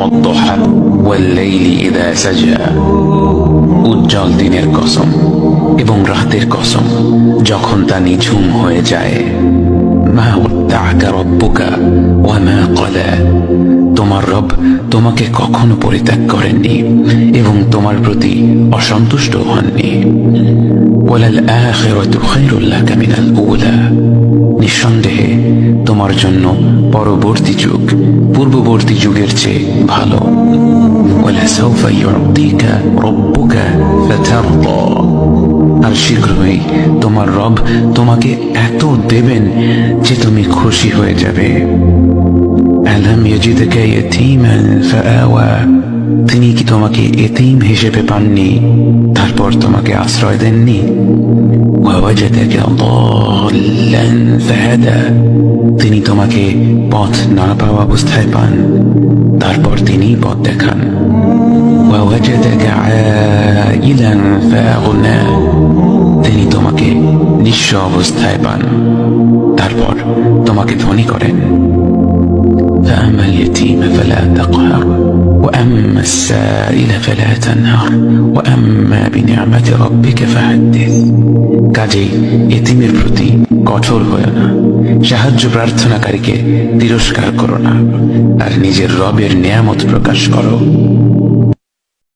والضحى والليل إذا سجى উজ্জ্বল দিনের কসম এবং রাতের কসম যখন তা নিঝুম হয়ে যায়। মা ওয়াদ্দাআকা রাব্বুকা ওয়া মা ক্বালা, তোমার রব তোমাকে কখনো পরিত্যাগ করেননি এবং তোমার প্রতি অসন্তুষ্ট হননি। ওয়ালাল আখিরাতু খায়রুল লাকা মিনাল উলা, নিঃসন্দেহে তোমার জন্য পরবর্তী যুগ পূর্ববর্তী যুগের চেয়ে ভালো। ওয়ালাসাউফা ইউতিকা রাব্বুকা ফাতারদা, আর শীঘ্রই তোমার রব তোমাকে এত দেবেন যে তুমি খুশি হয়ে যাবে। আলাম ইয়াজিদকা ইয়াতীমান ফাআওয়া, তিনি কি তোমাকে এতিম হিসেবে পাননি তারপর তোমাকে আশ্রয় দেননি? ওয়াওয়াজাদাকা দাল্লান ফাহাদা, তিনি তোমাকে পথ না পাওয়া অবস্থায় পান তারপর তিনি পথ দেখান। ওয়াওয়াজাদাকা আইলান ফাআগনা, তিনি তোমাকে নিঃস্ব অবস্থায় পান তারপর তোমাকে ধনী করেন। فأما اليتيم فلا تقهر وأما السائل فلا تنهر وأما بنعمة ربك فحدث, কাজেই এতিমের প্রতি কঠোর হয়ো না, সাহায্য প্রার্থনাকারীকে তিরস্কার করো না, আর নিজের রবের নিয়ামত প্রকাশ করো।